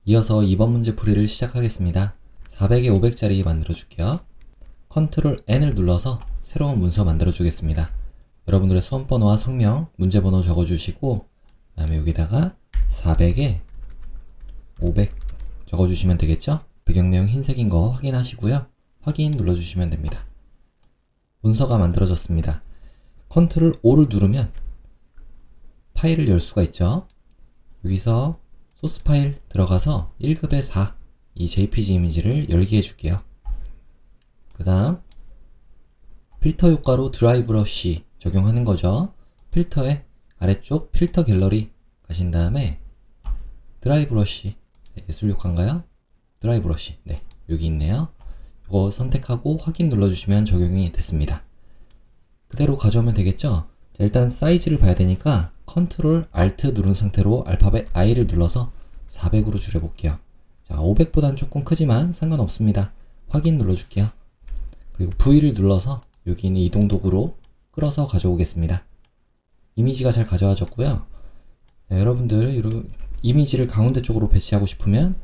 이어서 2번 문제 풀이를 시작하겠습니다. 400에 500짜리 만들어 줄게요. 컨트롤 N을 눌러서 새로운 문서 만들어 주겠습니다. 여러분들의 수험번호와 성명, 문제번호 적어주시고 그 다음에 여기다가 400에 500 적어주시면 되겠죠? 배경내용 흰색인 거 확인하시고요. 확인 눌러주시면 됩니다. 문서가 만들어졌습니다. 컨트롤 O를 누르면 파일을 열 수가 있죠. 여기서 소스 파일 들어가서 1급의 4 이 JPG 이미지를 열게 해줄게요. 그 다음 필터 효과로 드라이 브러쉬 적용하는 거죠. 필터의 아래쪽 필터 갤러리 가신 다음에 드라이 브러쉬 예술 효과인가요? 드라이 브러쉬 네 여기 있네요. 이거 선택하고 확인 눌러주시면 적용이 됐습니다. 그대로 가져오면 되겠죠? 자, 일단 사이즈를 봐야 되니까 컨트롤 Alt 누른 상태로 알파벳 I를 눌러서 400으로 줄여볼게요. 자, 500보단 조금 크지만 상관없습니다. 확인 눌러줄게요. 그리고 V를 눌러서 여기 있는 이동 도구로 끌어서 가져오겠습니다. 이미지가 잘 가져와졌고요. 자, 여러분들 이미지를 가운데 쪽으로 배치하고 싶으면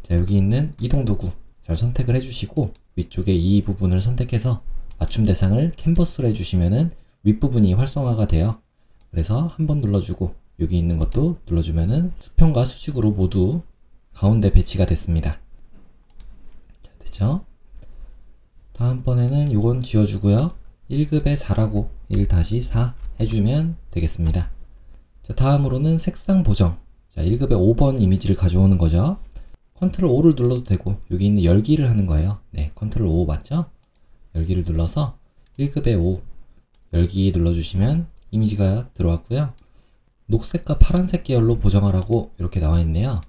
자, 여기 있는 이동 도구 잘 선택을 해주시고 위쪽에 이 부분을 선택해서 맞춤 대상을 캔버스로 해주시면은 윗부분이 활성화가 돼요. 그래서 한번 눌러주고 여기 있는 것도 눌러주면은 수평과 수직으로 모두 가운데 배치가 됐습니다. 자, 됐죠? 다음번에는 요건 지워주고요. 1급의 4라고 1-4 해주면 되겠습니다. 자, 다음으로는 색상 보정. 자, 1급의 5번 이미지를 가져오는 거죠. 컨트롤 O를 눌러도 되고 여기 있는 열기를 하는 거예요. 네, 컨트롤 O 맞죠? 열기를 눌러서 1급의 5 열기 눌러주시면 이미지가 들어왔고요. 녹색과 파란색 계열로 보정하라고 이렇게 나와 있네요.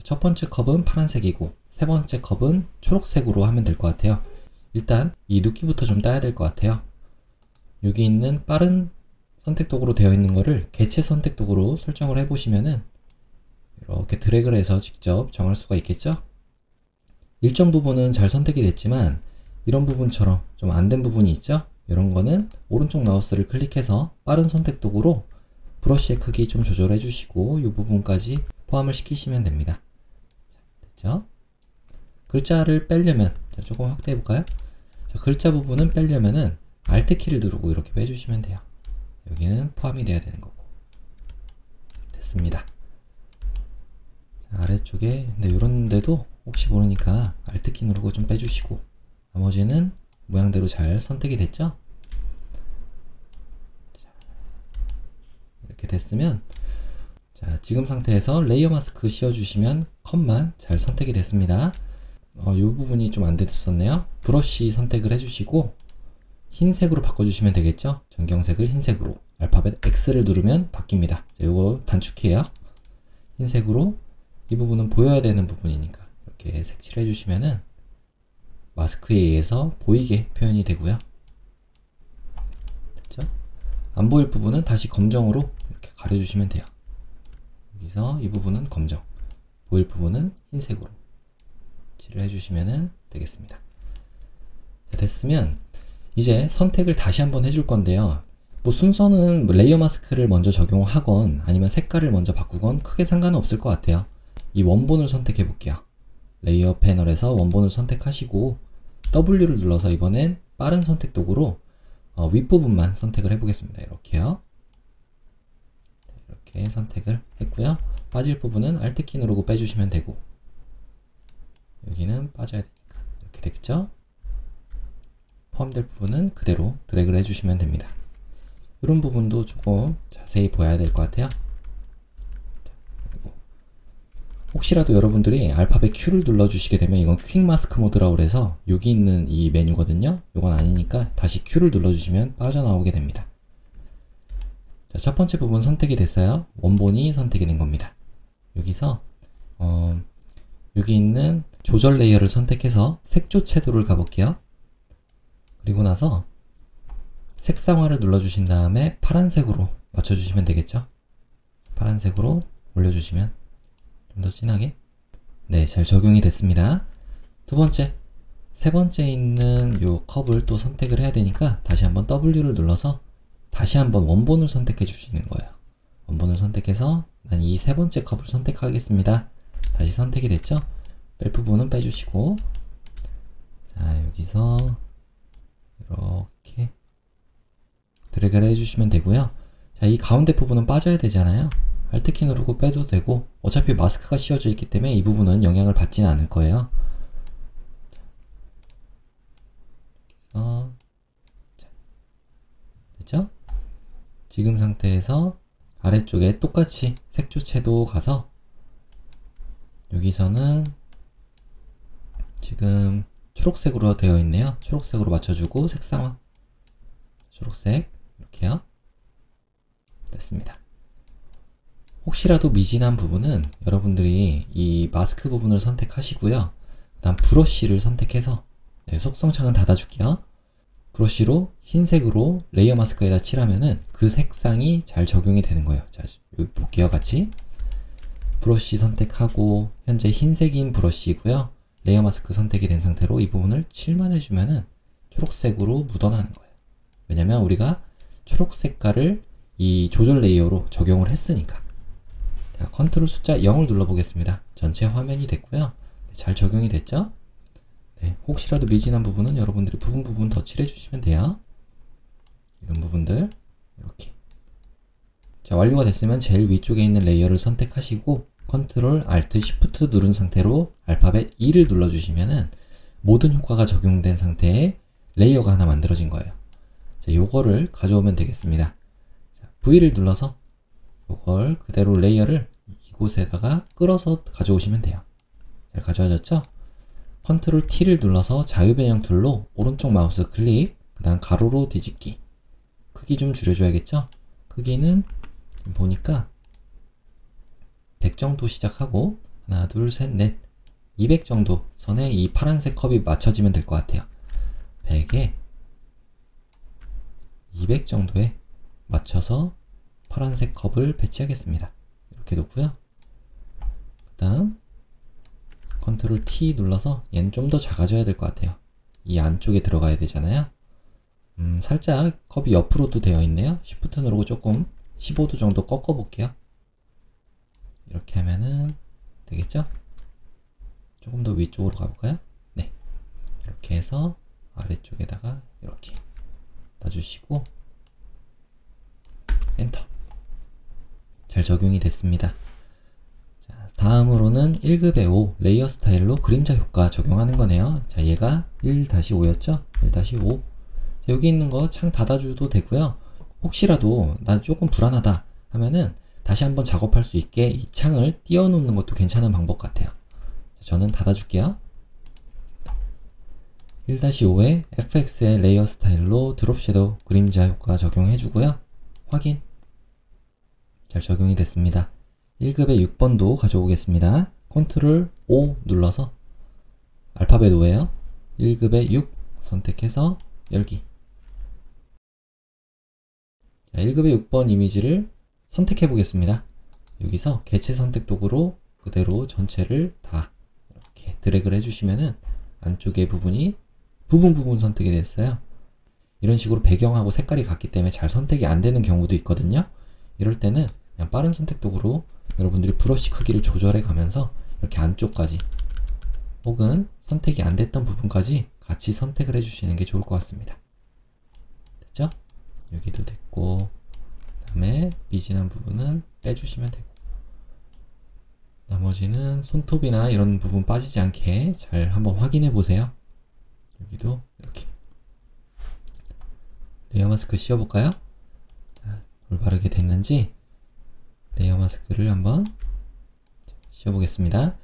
첫 번째 컵은 파란색이고 세 번째 컵은 초록색으로 하면 될 것 같아요. 일단 이 눕기부터 좀 따야 될 것 같아요. 여기 있는 빠른 선택 도구로 되어 있는 거를 개체 선택 도구로 설정을 해보시면은 이렇게 드래그를 해서 직접 정할 수가 있겠죠? 일정 부분은 잘 선택이 됐지만 이런 부분처럼 좀 안 된 부분이 있죠? 이런 거는 오른쪽 마우스를 클릭해서 빠른 선택 도구로 브러쉬의 크기 좀 조절해 주시고 이 부분까지 포함을 시키시면 됩니다. 자, 됐죠? 글자를 빼려면 자, 조금 확대해 볼까요? 자, 글자 부분은 빼려면은 Alt 키를 누르고 이렇게 빼주시면 돼요. 여기는 포함이 돼야 되는 거고. 됐습니다. 자, 아래쪽에 근데 이런 데도 혹시 모르니까 Alt 키 누르고 좀 빼주시고 나머지는 모양대로 잘 선택이 됐죠? 자, 이렇게 됐으면 자, 지금 상태에서 레이어 마스크 씌워주시면 컷만 잘 선택이 됐습니다. 이 부분이 좀 안 됐었네요. 브러쉬 선택을 해주시고 흰색으로 바꿔주시면 되겠죠? 전경색을 흰색으로 알파벳 X를 누르면 바뀝니다. 자, 요거 단축키예요. 흰색으로 이 부분은 보여야 되는 부분이니까 이렇게 색칠해 주시면은 마스크에 의해서 보이게 표현이 되고요. 됐죠? 안 보일 부분은 다시 검정으로 이렇게 가려주시면 돼요. 여기서 이 부분은 검정, 보일 부분은 흰색으로 칠을 해주시면 되겠습니다. 자, 됐으면 이제 선택을 다시 한번 해줄 건데요. 뭐 순서는 레이어 마스크를 먼저 적용하건 아니면 색깔을 먼저 바꾸건 크게 상관은 없을 것 같아요. 이 원본을 선택해 볼게요. 레이어 패널에서 원본을 선택하시고 W를 눌러서 이번엔 빠른 선택 도구로 윗부분만 선택을 해보겠습니다. 이렇게요. 이렇게 선택을 했고요. 빠질 부분은 Alt 키 누르고 빼주시면 되고 여기는 빠져야 되니까 이렇게 되겠죠? 포함될 부분은 그대로 드래그를 해주시면 됩니다. 이런 부분도 조금 자세히 보여야 될 것 같아요. 혹시라도 여러분들이 알파벳 Q를 눌러주시게 되면 이건 퀵 마스크 모드라고 그래서 여기 있는 이 메뉴거든요. 이건 아니니까 다시 Q를 눌러주시면 빠져나오게 됩니다. 자, 첫 번째 부분 선택이 됐어요. 원본이 선택이 된 겁니다. 여기서 여기 있는 조절 레이어를 선택해서 색조 채도를 가볼게요. 그리고 나서 색상화를 눌러주신 다음에 파란색으로 맞춰주시면 되겠죠? 파란색으로 올려주시면 좀 더 진하게 네, 잘 적용이 됐습니다. 두 번째, 세 번째 있는 요 컵을 또 선택을 해야 되니까 다시 한번 W를 눌러서 다시 한번 원본을 선택해 주시는 거예요. 원본을 선택해서 난 이 세 번째 컵을 선택하겠습니다. 다시 선택이 됐죠? 뺄 부분은 빼주시고, 자, 여기서 이렇게 드래그를 해주시면 되고요. 자, 이 가운데 부분은 빠져야 되잖아요. Alt키 누르고 빼도 되고, 어차피 마스크가 씌워져 있기 때문에 이 부분은 영향을 받지는 않을 거예요. 됐죠? 지금 상태에서 아래쪽에 똑같이 색조채도 가서 여기서는 지금 초록색으로 되어 있네요. 초록색으로 맞춰주고 색상화 초록색 이렇게요. 됐습니다. 혹시라도 미진한 부분은 여러분들이 이 마스크 부분을 선택하시고요. 그 다음 브러쉬를 선택해서 속성창은 닫아줄게요. 브러쉬로 흰색으로 레이어 마스크에다 칠하면은 그 색상이 잘 적용이 되는 거예요. 자, 여기 볼게요. 같이. 브러쉬 선택하고 현재 흰색인 브러쉬이고요. 레이어 마스크 선택이 된 상태로 이 부분을 칠만 해주면은 초록색으로 묻어나는 거예요. 왜냐면 우리가 초록 색깔을 이 조절 레이어로 적용을 했으니까. 자, 컨트롤 숫자 0을 눌러보겠습니다. 전체 화면이 됐고요. 잘 적용이 됐죠? 네, 혹시라도 미진한 부분은 여러분들이 부분 더 칠해주시면 돼요. 이런 부분들 이렇게. 자, 완료가 됐으면 제일 위쪽에 있는 레이어를 선택하시고 컨트롤 알트 시프트 누른 상태로 알파벳 E를 눌러주시면은 모든 효과가 적용된 상태의 레이어가 하나 만들어진 거예요. 자, 요거를 가져오면 되겠습니다. 자, V를 눌러서 요걸 그대로 레이어를 이곳에다가 끌어서 가져오시면 돼요. 잘 가져와졌죠? 컨트롤 T를 눌러서 자유변형 툴로 오른쪽 마우스 클릭, 그 다음 가로로 뒤집기. 크기 좀 줄여줘야겠죠? 크기는 보니까 100 정도 시작하고 하나, 둘, 셋, 넷 200 정도 선에 이 파란색 컵이 맞춰지면 될 것 같아요. 100에 200 정도에 맞춰서 파란색 컵을 배치하겠습니다. 이렇게 놓고요. 그 다음 컨트롤 T 눌러서 얘는 좀 더 작아져야 될 것 같아요. 이 안쪽에 들어가야 되잖아요. 살짝 컵이 옆으로도 되어 있네요. Shift 누르고 조금 15도 정도 꺾어 볼게요. 이렇게 하면은 되겠죠? 조금 더 위쪽으로 가볼까요? 네. 이렇게 해서 아래쪽에다가 이렇게 놔주시고 엔터. 잘 적용이 됐습니다. 자, 다음으로는 1급의 5 레이어 스타일로 그림자 효과 적용하는 거네요. 자, 얘가 1-5였죠? 1-5. 여기 있는 거 창 닫아줘도 되고요. 혹시라도 나 조금 불안하다 하면은 다시 한번 작업할 수 있게 이 창을 띄워놓는 것도 괜찮은 방법 같아요. 저는 닫아줄게요. 1-5에 FX의 레이어 스타일로 드롭 섀도우 그림자 효과 적용해주고요. 확인. 잘 적용이 됐습니다. 1급의 6번도 가져오겠습니다. 컨트롤 O 눌러서 알파벳 5에요. 1급의 6 선택해서 열기. 1급의 6번 이미지를 선택해 보겠습니다. 여기서 개체 선택 도구로 그대로 전체를 다 이렇게 드래그를 해주시면은 안쪽의 부분이 부분 선택이 됐어요. 이런 식으로 배경하고 색깔이 같기 때문에 잘 선택이 안 되는 경우도 있거든요. 이럴 때는 그냥 빠른 선택 도구로 여러분들이 브러쉬 크기를 조절해 가면서 이렇게 안쪽까지 혹은 선택이 안 됐던 부분까지 같이 선택을 해주시는 게 좋을 것 같습니다. 됐죠? 여기도 됐고, 그 다음에 미진한 부분은 빼주시면 되고, 나머지는 손톱이나 이런 부분 빠지지 않게 잘 한번 확인해 보세요. 여기도 이렇게 레이어 마스크 씌워볼까요? 자, 올바르게 됐는지 레이어 마스크를 한번 씌워보겠습니다.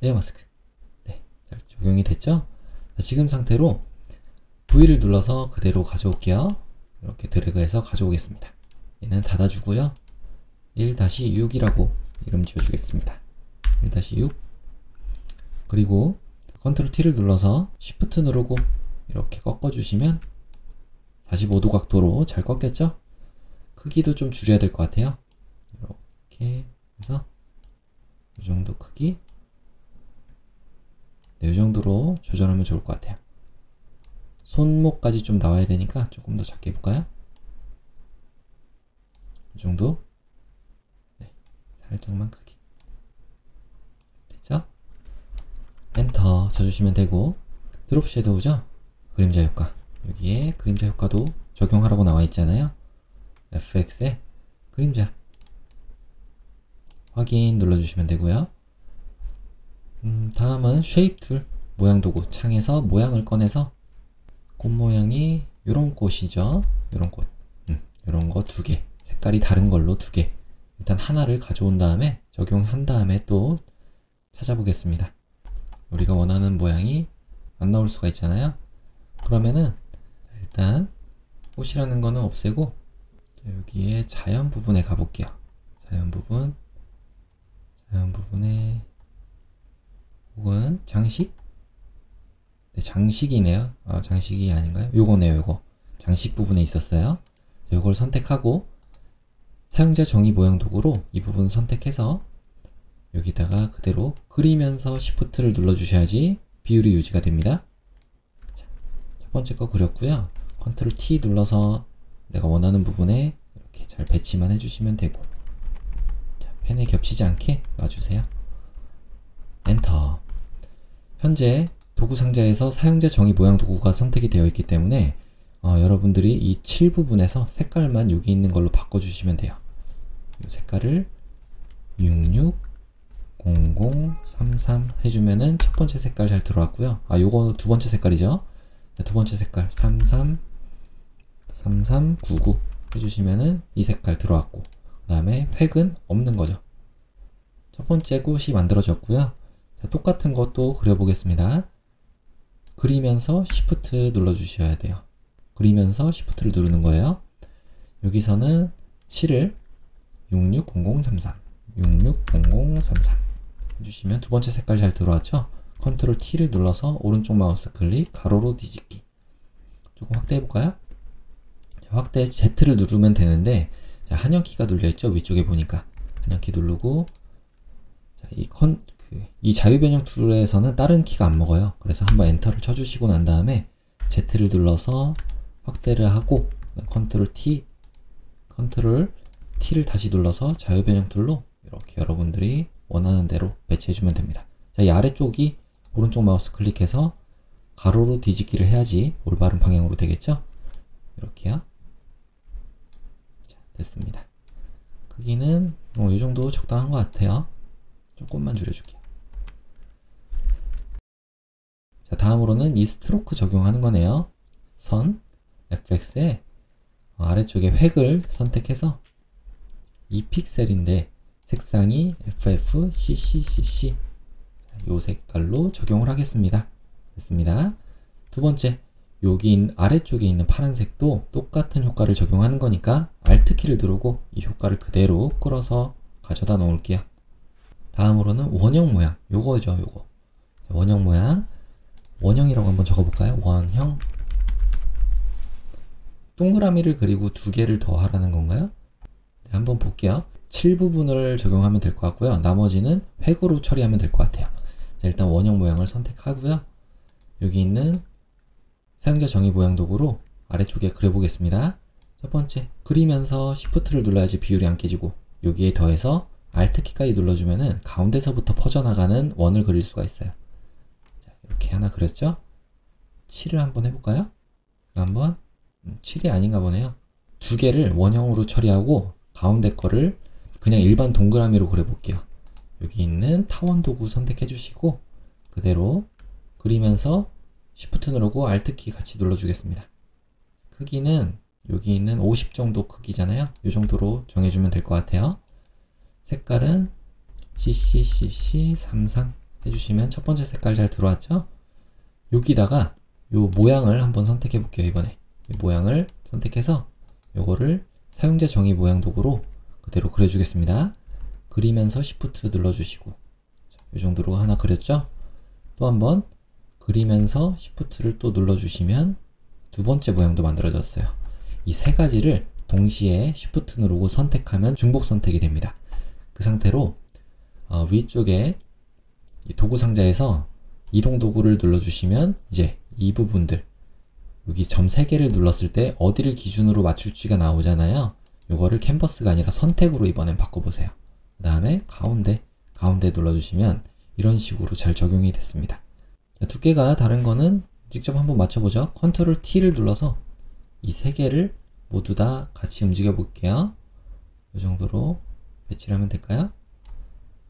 레이어 마스크. 네, 잘 적용이 됐죠? 자, 지금 상태로 V를 눌러서 그대로 가져올게요. 이렇게 드래그해서 가져오겠습니다. 얘는 닫아주고요. 1-6이라고 이름 지어주겠습니다. 1-6. 그리고 컨트롤 T를 눌러서 Shift 누르고 이렇게 꺾어주시면 45도 각도로 잘 꺾였죠? 크기도 좀 줄여야 될 것 같아요. 이렇게 해서 이 정도 크기. 네, 이 정도로 조절하면 좋을 것 같아요. 손목까지 좀 나와야 되니까 조금 더 작게 해볼까요? 이 정도? 네, 살짝만 크게. 됐죠? 맞춰주시면 되고, 드롭 섀도우죠? 그림자 효과. 여기에 그림자 효과도 적용하라고 나와 있잖아요. FX에 그림자 확인 눌러주시면 되고요. 다음은 쉐입 툴, 모양 도구. 창에서 모양을 꺼내서 꽃 모양이 요런 꽃이죠. 요런 꽃. 요런 거 2개. 색깔이 다른 걸로 2개. 일단 하나를 가져온 다음에 적용한 다음에 또 찾아보겠습니다. 우리가 원하는 모양이 안 나올 수가 있잖아요. 그러면은 일단 꽃이라는 거는 없애고 여기에 자연 부분에 가볼게요. 자연 부분에 혹은 장식? 네, 장식이네요. 장식이 아닌가요? 요거네요, 요거. 장식 부분에 있었어요. 요걸 선택하고 사용자 정의 모양 도구로 이 부분 선택해서 여기다가 그대로 그리면서 Shift를 눌러주셔야지 비율이 유지가 됩니다. 자, 첫 번째 거 그렸고요. Ctrl T 눌러서 내가 원하는 부분에 이렇게 잘 배치만 해주시면 되고, 자, 펜에 겹치지 않게 놔주세요. 엔터. 현재 도구 상자에서 사용자 정의 모양 도구가 선택이 되어 있기 때문에 여러분들이 이 7 부분에서 색깔만 여기 있는 걸로 바꿔주시면 돼요. 이 색깔을 660033 해주면은 첫 번째 색깔 잘 들어왔고요. 요거 두 번째 색깔이죠. 두 번째 색깔 3399 해주시면은 이 색깔 들어왔고, 그 다음에 획은 없는 거죠. 첫 번째 꽃이 만들어졌고요. 자, 똑같은 것도 그려보겠습니다. 그리면서 Shift 눌러주셔야 돼요. 그리면서 Shift를 누르는 거예요. 여기서는 7을 660033 해주시면 두 번째 색깔 잘 들어왔죠? Ctrl T를 눌러서 오른쪽 마우스 클릭, 가로로 뒤집기. 조금 확대해 볼까요? 확대 Z를 누르면 되는데, 자, 한영키가 눌려있죠? 위쪽에 보니까 한영키 누르고, 자, 이 자유변형 툴에서는 다른 키가 안 먹어요. 그래서 한번 엔터를 쳐주시고 난 다음에 Z를 눌러서 확대를 하고 Ctrl T를 다시 눌러서 자유변형 툴로 이렇게 여러분들이 원하는 대로 배치해주면 됩니다. 자, 이 아래쪽이 오른쪽 마우스 클릭해서 가로로 뒤집기를 해야지 올바른 방향으로 되겠죠? 이렇게요. 자, 됐습니다. 크기는 이 정도 적당한 것 같아요. 조금만 줄여줄게요. 자, 다음으로는 이 스트로크 적용하는 거네요. 선 FX에 아래쪽에 획을 선택해서 2픽셀인데 색상이 FFCCCC, 요 색깔로 적용을 하겠습니다. 됐습니다. 두 번째, 여기 아래쪽에 있는 파란색도 똑같은 효과를 적용하는 거니까 Alt키를 누르고 이 효과를 그대로 끌어서 가져다 놓을게요. 다음으로는 원형 모양, 요거죠, 요거. 원형 모양, 원형이라고 한번 적어볼까요? 원형. 동그라미를 그리고 2개를 더 하라는 건가요? 네, 한번 볼게요. 7 부분을 적용하면 될 것 같고요. 나머지는 획으로 처리하면 될 것 같아요. 자, 일단 원형 모양을 선택하고요. 여기 있는 사용자 정의 모양 도구로 아래쪽에 그려보겠습니다. 첫 번째, 그리면서 Shift를 눌러야지 비율이 안 깨지고, 여기에 더해서 Alt키까지 눌러주면은 가운데서부터 퍼져나가는 원을 그릴 수가 있어요. 자, 이렇게 하나 그렸죠? 7을 한번 해볼까요? 한번 7이 아닌가 보네요. 2개를 원형으로 처리하고 가운데 거를 그냥 일반 동그라미로 그려볼게요. 여기 있는 타원 도구 선택해 주시고 그대로 그리면서 Shift 누르고 Alt키 같이 눌러주겠습니다. 크기는 여기 있는 50 정도 크기잖아요. 이 정도로 정해주면 될 것 같아요. 색깔은 CCCC33 해주시면 첫 번째 색깔 잘 들어왔죠? 여기다가 요 모양을 한번 선택해 볼게요. 이번에 이 모양을 선택해서 요거를 사용자 정의 모양 도구로 그대로 그려주겠습니다. 그리면서 Shift 눌러주시고, 이 정도로 하나 그렸죠? 또 한번 그리면서 Shift를 또 눌러주시면 두 번째 모양도 만들어졌어요. 이 세 가지를 동시에 Shift 누르고 선택하면 중복 선택이 됩니다. 그 상태로 위쪽에 이 도구 상자에서 이동 도구를 눌러주시면 이제 이 부분들, 여기 점 3개를 눌렀을 때 어디를 기준으로 맞출지가 나오잖아요. 요거를 캔버스가 아니라 선택으로 이번엔 바꿔보세요. 그 다음에 가운데 눌러주시면 이런 식으로 잘 적용이 됐습니다. 두께가 다른 거는 직접 한번 맞춰보죠. 컨트롤 T를 눌러서 이 세 개를 모두 다 같이 움직여 볼게요. 이 정도로 배치를 하면 될까요?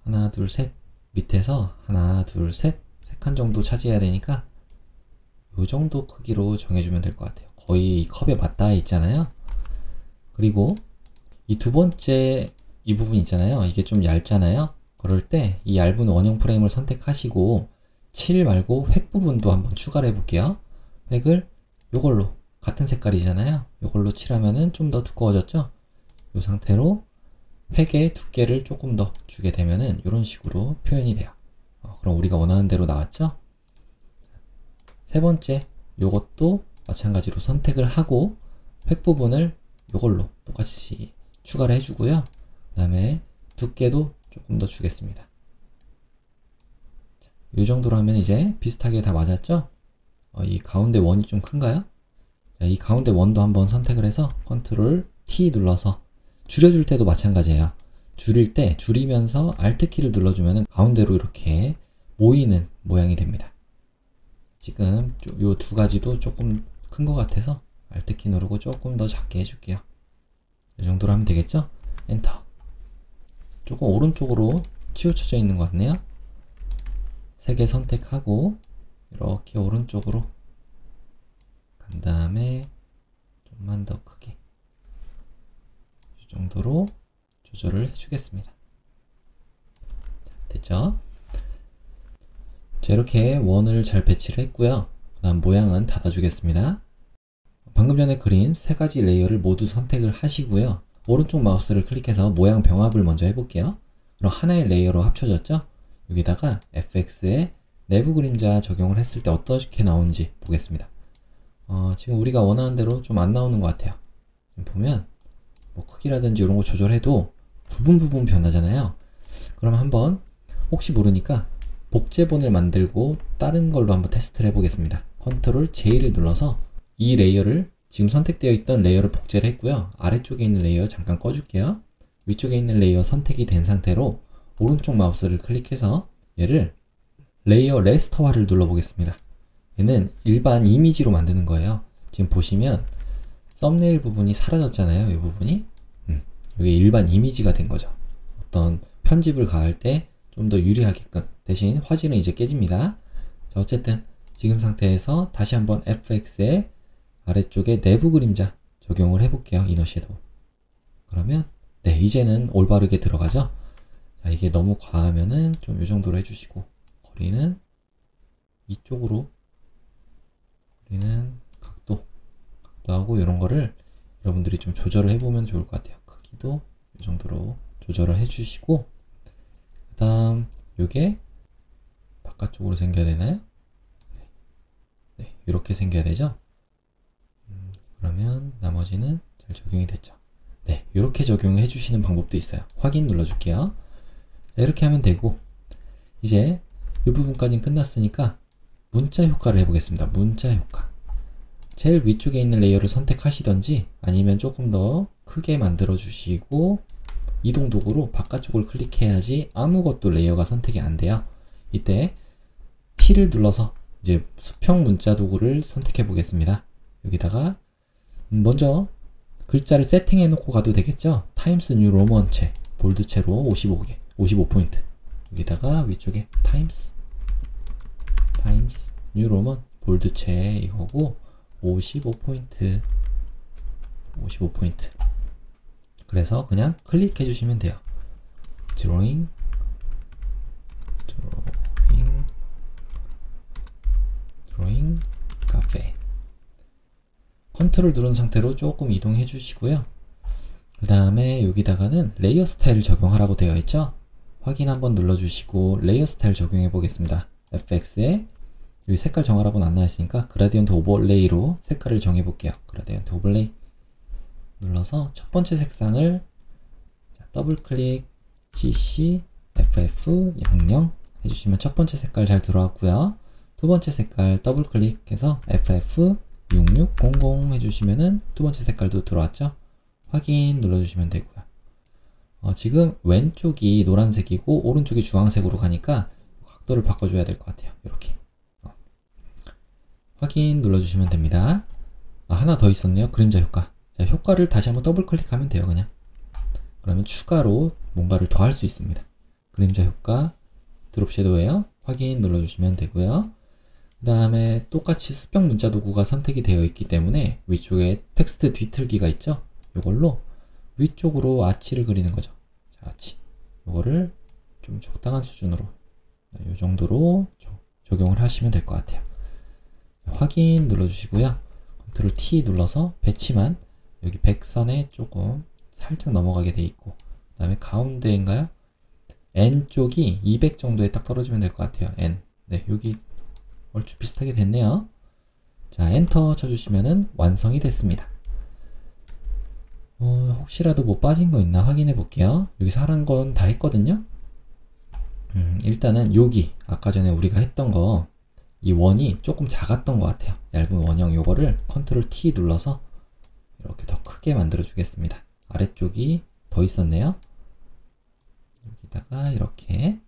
하나, 둘, 셋. 밑에서 하나, 둘, 셋. 3칸 정도 차지해야 되니까 이 정도 크기로 정해주면 될 것 같아요. 거의 이 컵에 맞닿아 있잖아요. 그리고 이 두 번째 이 부분 있잖아요. 이게 좀 얇잖아요. 그럴 때 이 얇은 원형 프레임을 선택하시고 칠 말고 획 부분도 한번 추가를 해볼게요. 획을 요걸로 같은 색깔이잖아요. 요걸로 칠하면은 좀 더 두꺼워졌죠? 이 상태로 획의 두께를 조금 더 주게 되면은 이런 식으로 표현이 돼요. 그럼 우리가 원하는 대로 나왔죠? 세 번째, 요것도 마찬가지로 선택을 하고 획 부분을 요걸로 똑같이 추가를 해주고요. 그 다음에 두께도 조금 더 주겠습니다. 이 정도로 하면 이제 비슷하게 다 맞았죠? 이 가운데 원이 좀 큰가요? 이 가운데 원도 한번 선택을 해서 컨트롤 T 눌러서 줄여줄 때도 마찬가지예요. 줄일 때 줄이면서 Alt 키를 눌러주면 가운데로 이렇게 모이는 모양이 됩니다. 지금 요 두 가지도 조금 큰 것 같아서 Alt 키 누르고 조금 더 작게 해줄게요. 이 정도로 하면 되겠죠? 엔터. 조금 오른쪽으로 치우쳐져 있는 것 같네요. 세 개 선택하고 이렇게 오른쪽으로 간 다음에 좀만 더 크게 이 정도로 조절을 해주겠습니다. 됐죠? 자, 이렇게 원을 잘 배치를 했고요. 그 다음 모양은 닫아주겠습니다. 방금 전에 그린 세 가지 레이어를 모두 선택을 하시고요. 오른쪽 마우스를 클릭해서 모양 병합을 먼저 해볼게요. 그럼 하나의 레이어로 합쳐졌죠? 여기다가 FX에 내부 그림자 적용을 했을 때 어떻게 나오는지 보겠습니다. 지금 우리가 원하는 대로 좀 안 나오는 것 같아요. 지금 보면 뭐 크기라든지 이런 거 조절해도 부분 변하잖아요. 그럼 한번 혹시 모르니까 복제본을 만들고 다른 걸로 한번 테스트를 해보겠습니다. 컨트롤 J를 눌러서 이 레이어를 지금 선택되어 있던 레이어를 복제를 했고요. 아래쪽에 있는 레이어 잠깐 꺼줄게요. 위쪽에 있는 레이어 선택이 된 상태로 오른쪽 마우스를 클릭해서 얘를 레이어 레스터화를 눌러보겠습니다. 얘는 일반 이미지로 만드는 거예요. 지금 보시면 썸네일 부분이 사라졌잖아요. 이 부분이 이게 일반 이미지가 된 거죠. 어떤 편집을 가할 때 좀 더 유리하게끔. 대신 화질은 이제 깨집니다. 자, 어쨌든 지금 상태에서 다시 한번 FX에 아래쪽에 내부 그림자 적용을 해볼게요. 이너 섀도우. 그러면 네, 이제는 올바르게 들어가죠. 자, 이게 너무 과하면은 좀 이 정도로 해주시고 거리는 이쪽으로 거리는 각도하고 이런 거를 여러분들이 좀 조절을 해보면 좋을 것 같아요. 크기도 이 정도로 조절을 해주시고 그 다음 요게 바깥쪽으로 생겨야 되나요? 네, 이렇게 생겨야 되죠? 그러면 나머지는 잘 적용이 됐죠? 네, 이렇게 적용해 주시는 방법도 있어요. 확인 눌러줄게요. 이렇게 하면 되고 이제 이 부분까지는 끝났으니까 문자 효과를 해보겠습니다. 문자 효과. 제일 위쪽에 있는 레이어를 선택하시던지 아니면 조금 더 크게 만들어 주시고 이동 도구로 바깥쪽을 클릭해야지 아무것도 레이어가 선택이 안 돼요. 이때 T를 눌러서 이제 수평 문자 도구를 선택해 보겠습니다. 여기다가 먼저 글자를 세팅해 놓고 가도 되겠죠? 타임스 뉴 로먼체 볼드체로 55개 55포인트 여기다가 위쪽에 타임스 뉴 로먼 볼드체 이거고 55포인트 그래서 그냥 클릭해 주시면 돼요. 드로잉 카페 컨트롤 누른 상태로 조금 이동해 주시고요. 그 다음에 여기다가는 레이어 스타일을 적용하라고 되어 있죠. 확인 한번 눌러 주시고 레이어 스타일 적용해 보겠습니다. FX에 여기 색깔 정하라고는 안 나와 있으니까 그라디언트 오버레이로 색깔을 정해 볼게요. 그라디언트 오버레이 눌러서 첫 번째 색상을 더블 클릭 CC FF 00 해주시면 첫 번째 색깔 잘 들어왔고요. 두 번째 색깔 더블 클릭해서 FF 6600 해주시면은 두 번째 색깔도 들어왔죠. 확인 눌러주시면 되고요. 지금 왼쪽이 노란색이고 오른쪽이 주황색으로 가니까 각도를 바꿔줘야 될 것 같아요. 이렇게 확인 눌러주시면 됩니다. 하나 더 있었네요. 그림자 효과. 자, 효과를 다시 한번 더블 클릭하면 돼요. 그냥. 그러면 추가로 뭔가를 더 할 수 있습니다. 그림자 효과 드롭 섀도우예요. 확인 눌러주시면 되고요. 그 다음에 똑같이 수평 문자 도구가 선택이 되어 있기 때문에 위쪽에 텍스트 뒤틀기가 있죠. 이걸로 위쪽으로 아치를 그리는 거죠. 자, 아치. 이거를 좀 적당한 수준으로 이 정도로 적용을 하시면 될 것 같아요. 확인 눌러주시고요. 컨트롤 T 눌러서 배치만 여기 백선에 조금 살짝 넘어가게 돼 있고, 그 다음에 가운데인가요? N 쪽이 200 정도에 딱 떨어지면 될 것 같아요. N. 네, 여기 얼추 비슷하게 됐네요. 자, 엔터 쳐주시면은 완성이 됐습니다. 혹시라도 뭐 빠진 거 있나 확인해 볼게요. 여기서 하는 건 다 했거든요. 일단은 여기 아까 전에 우리가 했던 거 이 원이 조금 작았던 것 같아요. 얇은 원형 요거를 컨트롤 T 눌러서 이렇게 더 크게 만들어 주겠습니다. 아래쪽이 더 있었네요. 여기다가 이렇게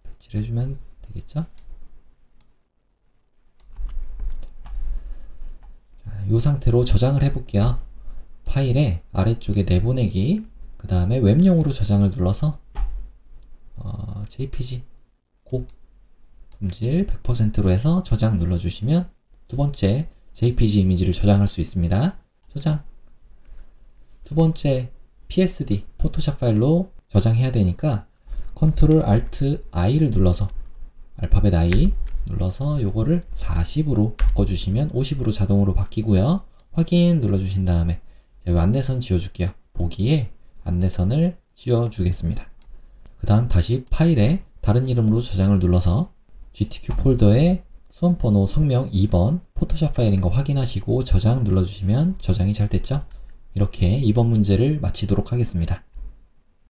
배치를 해주면 되겠죠. 자, 이 상태로 저장을 해 볼게요. 파일에 아래쪽에 내보내기, 그 다음에 웹용으로 저장을 눌러서 JPG 곱 품질 100%로 해서 저장 눌러주시면 두 번째 JPG 이미지를 저장할 수 있습니다. 저장. 두 번째 PSD 포토샵 파일로 저장해야 되니까 컨트롤 알트 I를 눌러서 알파벳 I 눌러서 요거를 40으로 바꿔주시면 50으로 자동으로 바뀌고요. 확인 눌러주신 다음에 안내선 지워줄게요. 보기에 안내선을 지워주겠습니다. 그 다음 다시 파일에 다른 이름으로 저장을 눌러서 GTQ 폴더에 수험번호 성명 2번 포토샵 파일인 거 확인하시고 저장 눌러주시면 저장이 잘 됐죠? 이렇게 2번 문제를 마치도록 하겠습니다.